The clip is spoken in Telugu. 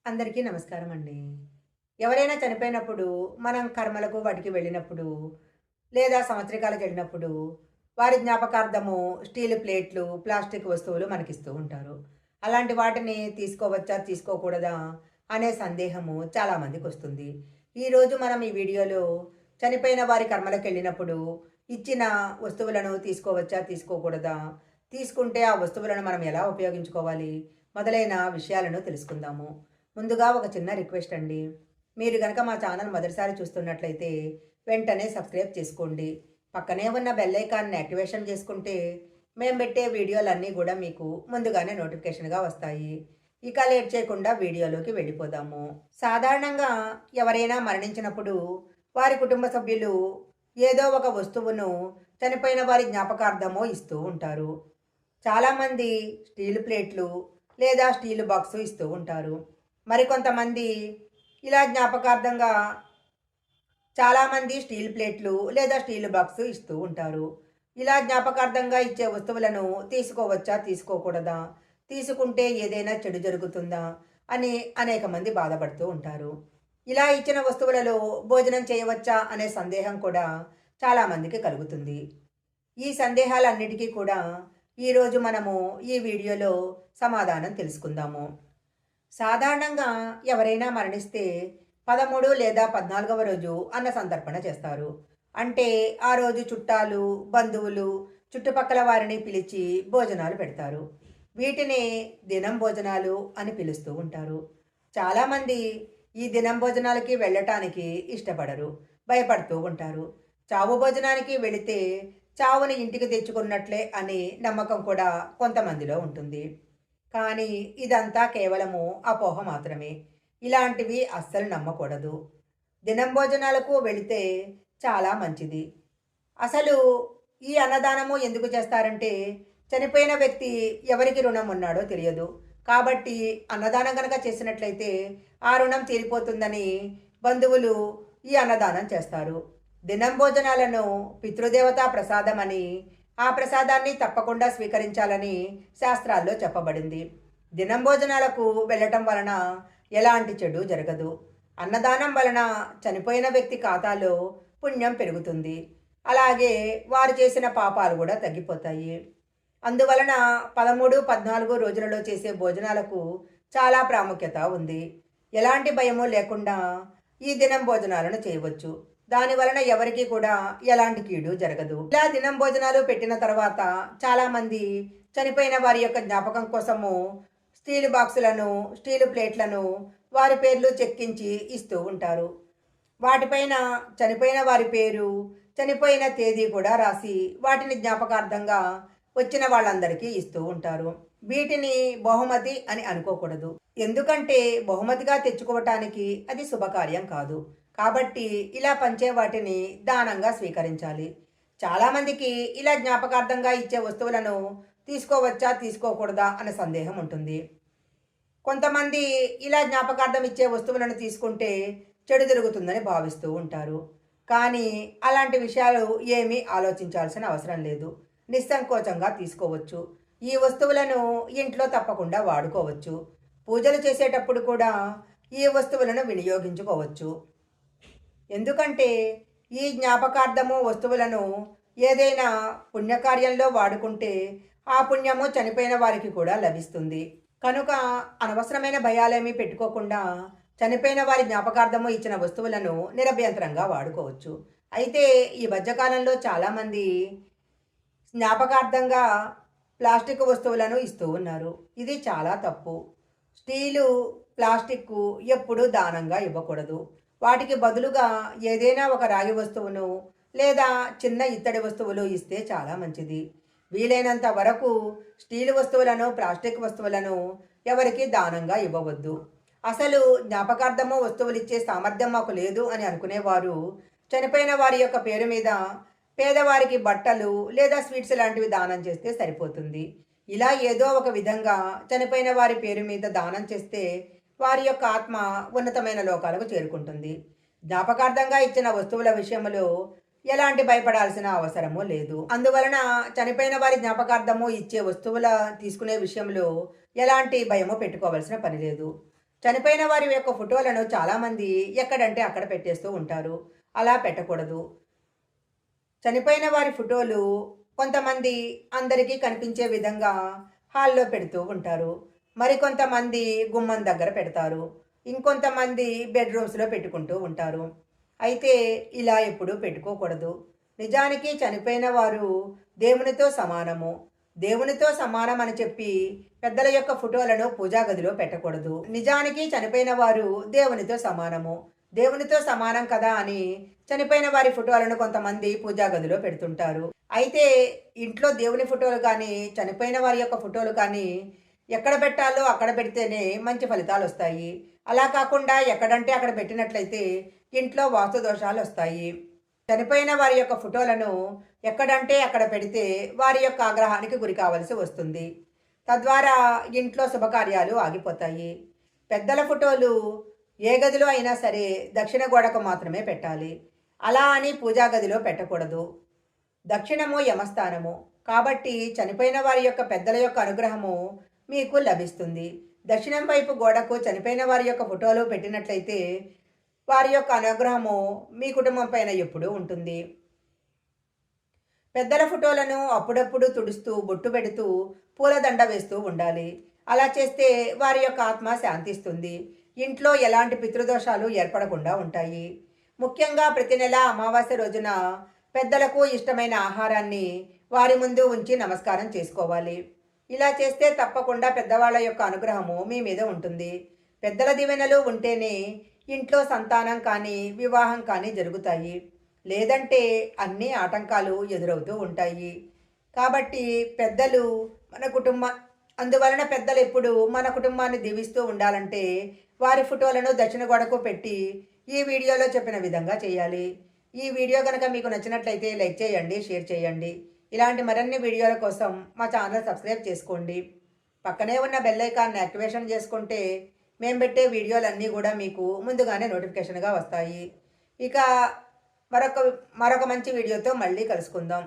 అందరికీ నమస్కారం అండి. ఎవరైనా చనిపోయినప్పుడు మనం కర్మలకు వాటికి వెళ్ళినప్పుడు, లేదా సంవత్సరికాలకెళ్ళినప్పుడు, వారి జ్ఞాపకార్థము స్టీలు ప్లేట్లు, ప్లాస్టిక్ వస్తువులు మనకిస్తూ ఉంటారు. అలాంటి వాటిని తీసుకోవచ్చా? తీసుకోకూడదా? అనే సందేహము చాలామందికొస్తుంది. ఈరోజు మనం ఈ వీడియోలో చనిపోయిన వారి కర్మలకెళ్ళినప్పుడు ఇచ్చిన వస్తువులను తీసుకోవచ్చా? తీసుకోకూడదా? తీసుకుంటే ఆ వస్తువులను మనం ఎలా ఉపయోగించుకోవాలి? మొదలైన విషయాలను తెలుసుకుందాము. ముందుగా ఒక చిన్న రిక్వెస్ట్ అండి. మీరు గనక మా ఛానల్ మొదటిసారి చూస్తున్నట్లయితే వెంటనే సబ్స్క్రైబ్ చేసుకోండి. పక్కనే ఉన్న బెల్ ఐకాన్‌ని యాక్టివేషన్ చేసుకుంటే మేము పెట్టే వీడియోలన్నీ గూడా మీకు ముందుగానే నోటిఫికేషన్‌గా వస్తాయి. ఇక లేట్ చేయకుండా వీడియోలోకి వెళ్ళిపోదాము. సాధారణంగా ఎవరైనా మరణించినప్పుడు వారి కుటుంబ సభ్యులు ఏదో ఒక వస్తువును చనిపోయిన వారి జ్ఞాపకార్థమో ఇస్తూ ఉంటారు. చాలామంది స్టీలు ప్లేట్లు లేదా స్టీలు బాక్సు ఇస్తూ ఉంటారు. మరికొంతమంది ఇలా జ్ఞాపకార్థంగా చాలామంది స్టీల్ ప్లేట్లు లేదా స్టీల్ బాక్స్ ఇస్తూ ఉంటారు. ఇలా జ్ఞాపకార్థంగా ఇచ్చే వస్తువులను తీసుకోవచ్చా? తీసుకోకూడదా? తీసుకుంటే ఏదైనా చెడు జరుగుతుందా? అని అనేక మంది బాధపడుతూ ఉంటారు. ఇలా ఇచ్చిన వస్తువులలో భోజనం చేయవచ్చా? అనే సందేహం కూడా చాలామందికి కలుగుతుంది. ఈ సందేహాలన్నిటికీ కూడా ఈరోజు మనము ఈ వీడియోలో సమాధానం తెలుసుకుందాము. సాధారణంగా ఎవరైనా మరణిస్తే 13 లేదా 14వ రోజు అన్న సంతర్పణ చేస్తారు. అంటే ఆ రోజు చుట్టాలు, బంధువులు, చుట్టుపక్కల వారిని పిలిచి భోజనాలు పెడతారు. వీటినే దినం భోజనాలు అని పిలుస్తూ ఉంటారు. చాలామంది ఈ దినం భోజనాలకి వెళ్ళటానికి ఇష్టపడరు. భయపడుతూ ఉంటారు. చావు భోజనానికి వెళితే చావుని ఇంటికి తెచ్చుకున్నట్లే అని నమ్మకం కూడా కొంతమందిలో ఉంటుంది. కానీ ఇదంతా కేవలము అపోహ మాత్రమే. ఇలాంటివి అస్సలు నమ్మకూడదు. దినం భోజనాలకు వెళితే చాలా మంచిది. అసలు ఈ అన్నదానము ఎందుకు చేస్తారంటే, చనిపోయిన వ్యక్తి ఎవరికి రుణం ఉన్నాడో తెలియదు. కాబట్టి అన్నదానం గనక చేసినట్లయితే ఆ రుణం తీరిపోతుందని బంధువులు ఈ అన్నదానం చేస్తారు. దినం భోజనాలను పితృదేవతా ప్రసాదమని, ఆ ప్రసాదాన్ని తప్పకుండా స్వీకరించాలని శాస్త్రాల్లో చెప్పబడింది. దినం భోజనాలకు వెళ్ళటం వలన ఎలాంటి చెడు జరగదు. అన్నదానం వలన చనిపోయిన వ్యక్తి ఖాతాలో పుణ్యం పెరుగుతుంది. అలాగే వారు చేసిన పాపాలు కూడా తగ్గిపోతాయి. అందువలన 13, 14 రోజులలో చేసే భోజనాలకు చాలా ప్రాముఖ్యత ఉంది. ఎలాంటి భయము లేకుండా ఈ దినం భోజనాలను చేయవచ్చు. దాని వలన ఎవరికీ కూడా ఎలాంటి కీడు జరగదు. ఇలా దినం భోజనాలు పెట్టిన తర్వాత చాలామంది చనిపోయిన వారి యొక్క జ్ఞాపకం కోసము స్టీలు బాక్సులను, స్టీలు ప్లేట్లను వారి పేర్లు చెక్కించి ఇస్తూ ఉంటారు. వాటిపైన చనిపోయిన వారి పేరు, చనిపోయిన తేదీ కూడా రాసి వాటిని జ్ఞాపకార్థంగా వచ్చిన వాళ్ళందరికీ ఇస్తూ ఉంటారు. వీటిని బహుమతి అని అనుకోకూడదు. ఎందుకంటే బహుమతిగా తెచ్చుకోవటానికి అది శుభకార్యం కాదు. కాబట్టి ఇలా పంచే వాటిని దానంగా స్వీకరించాలి. చాలామందికి ఇలా జ్ఞాపకార్థంగా ఇచ్చే వస్తువులను తీసుకోవచ్చా? తీసుకోకూడదా? అనే సందేహం ఉంటుంది. కొంతమంది ఇలా జ్ఞాపకార్థం ఇచ్చే వస్తువులను తీసుకుంటే చెడు జరుగుతుందని భావిస్తూ ఉంటారు. కానీ అలాంటి విషయాలు ఏమీ ఆలోచించాల్సిన అవసరం లేదు. నిస్సంకోచంగా తీసుకోవచ్చు. ఈ వస్తువులను ఇంట్లో తప్పకుండా వాడుకోవచ్చు. పూజలు చేసేటప్పుడు కూడా ఈ వస్తువులను వినియోగించుకోవచ్చు. ఎందుకంటే ఈ జ్ఞాపకార్థము వస్తువులను ఏదైనా పుణ్యకార్యంలో వాడుకుంటే ఆ పుణ్యము చనిపోయిన వారికి కూడా లభిస్తుంది. కనుక అనవసరమైన భయాలేమీ పెట్టుకోకుండా చనిపోయిన వారి జ్ఞాపకార్థము ఇచ్చిన వస్తువులను నిరభ్యంతరంగా వాడుకోవచ్చు. అయితే ఈ మధ్యకాలంలో చాలామంది జ్ఞాపకార్థంగా ప్లాస్టిక్ వస్తువులను ఇస్తూ ఉన్నారు. ఇది చాలా తప్పు. స్టీలు, ప్లాస్టిక్కు ఎప్పుడూ దానంగా ఇవ్వకూడదు. వాటికి బదులుగా ఏదైనా ఒక రాగి వస్తువును లేదా చిన్న ఇత్తడి వస్తువులు ఇస్తే చాలా మంచిది. వీలైనంత వరకు స్టీలు వస్తువులను, ప్లాస్టిక్ వస్తువులను ఎవరికీ దానంగా ఇవ్వవద్దు. అసలు జ్ఞాపకార్థము వస్తువులిచ్చే సామర్థ్యం మాకు లేదు అని అనుకునేవారు చనిపోయిన వారి యొక్క పేరు మీద పేదవారికి బట్టలు లేదా స్వీట్స్ లాంటివి దానం చేస్తే సరిపోతుంది. ఇలా ఏదో ఒక విధంగా చనిపోయిన వారి పేరు మీద దానం చేస్తే వారి యొక్క ఆత్మ ఉన్నతమైన లోకాలకు చేరుకుంటుంది. జ్ఞాపకార్థంగా ఇచ్చిన వస్తువుల విషయంలో ఎలాంటి భయపడాల్సిన అవసరము లేదు. అందువలన చనిపోయిన వారి జ్ఞాపకార్థము ఇచ్చే వస్తువుల తీసుకునే విషయంలో ఎలాంటి భయము పెట్టుకోవాల్సిన పని లేదు. చనిపోయిన వారి యొక్క ఫోటోలను చాలామంది ఎక్కడంటే అక్కడ పెట్టేస్తూ ఉంటారు. అలా పెట్టకూడదు. చనిపోయిన వారి ఫోటోలు కొంతమంది అందరికీ కనిపించే విధంగా హాల్లో పెడుతూ ఉంటారు. మరికొంతమంది గుమ్మం దగ్గర పెడతారు. ఇంకొంతమంది బెడ్‌రూమ్స్‌లో పెట్టుకుంటూ ఉంటారు. అయితే ఇలా ఎప్పుడూ పెట్టుకోకూడదు. నిజానికి చనిపోయిన వారు దేవునితో సమానము. దేవునితో సమానం అని చెప్పి పెద్దల యొక్క ఫోటోలను పూజా గదిలో పెట్టకూడదు. నిజానికి చనిపోయిన వారు దేవునితో సమానము. దేవునితో సమానం కదా అని చనిపోయిన వారి ఫోటోలను కొంతమంది పూజా గదిలో పెడుతుంటారు. అయితే ఇంట్లో దేవుని ఫోటోలు కానీ, చనిపోయిన వారి యొక్క ఫోటోలు కానీ ఎక్కడ పెట్టాలో అక్కడ పెడితేనే మంచి ఫలితాలొస్తాయి. అలా కాకుండా ఎక్కడంటే అక్కడ పెట్టినట్లయితే ఇంట్లో వాస్తు దోషాలొస్తాయి. చనిపోయిన వారి యొక్క ఫోటోలను ఎక్కడంటే అక్కడ పెడితే వారి యొక్క ఆగ్రహానికి గురి కావాల్సి వస్తుంది. తద్వారా ఇంట్లో శుభకార్యాలు ఆగిపోతాయి. పెద్దల ఫోటోలు ఏ గదిలో అయినా సరే దక్షిణ గోడకు మాత్రమే పెట్టాలి. అలా అని పూజా గదిలో పెట్టకూడదు. దక్షిణము యమస్థానము. కాబట్టి చనిపోయిన వారి యొక్క పెద్దల యొక్క అనుగ్రహము మీకు లభిస్తుంది. దక్షిణం వైపు గోడకు చనిపోయిన వారి యొక్క ఫోటోలు పెట్టినట్లయితే వారి యొక్క అనుగ్రహము మీ కుటుంబం పైన ఎప్పుడూ ఉంటుంది. పెద్దల ఫోటోలను అప్పుడప్పుడు తుడుస్తూ, బొట్టు పెడుతూ, పూలదండ వేస్తూ ఉండాలి. అలా చేస్తే వారి యొక్క ఆత్మ శాంతిస్తుంది. ఇంట్లో ఎలాంటి పితృదోషాలు ఏర్పడకుండా ఉంటాయి. ముఖ్యంగా ప్రతి నెల అమావాస్య రోజున పెద్దలకు ఇష్టమైన ఆహారాన్ని వారి ముందు ఉంచి నమస్కారం చేసుకోవాలి. ఇలా చేస్తే తప్పకుండా పెద్దవాళ్ళ యొక్క అనుగ్రహము మీ మీద ఉంటుంది. పెద్దల దీవెనలు ఉంటేనే ఇంట్లో సంతానం కానీ, వివాహం కానీ జరుగుతాయి. లేదంటే అన్ని ఆటంకాలు ఎదురవుతూ ఉంటాయి. కాబట్టి పెద్దలు మన కుటుంబ అందువలన పెద్దలు ఎప్పుడు మన కుటుంబాన్ని దీవిస్తూ ఉండాలంటే వారి ఫోటోలను దక్షిణ గోడకు పెట్టి ఈ వీడియోలో చెప్పిన విధంగా చేయాలి. ఈ వీడియో కనుక మీకు నచ్చినట్లయితే లైక్ చేయండి, షేర్ చేయండి. ఇలాంటి మరిన్ని వీడియోల కోసం మా ఛానల్ సబ్స్క్రైబ్ చేసుకోండి. పక్కనే ఉన్న బెల్ ఐకాన్ని యాక్టివేషన్ చేసుకుంటే మేము పెట్టే వీడియోలన్నీ కూడా మీకు ముందుగానే నోటిఫికేషన్గా వస్తాయి. ఇక మరొక మంచి వీడియోతో మళ్ళీ కలుసుకుందాం.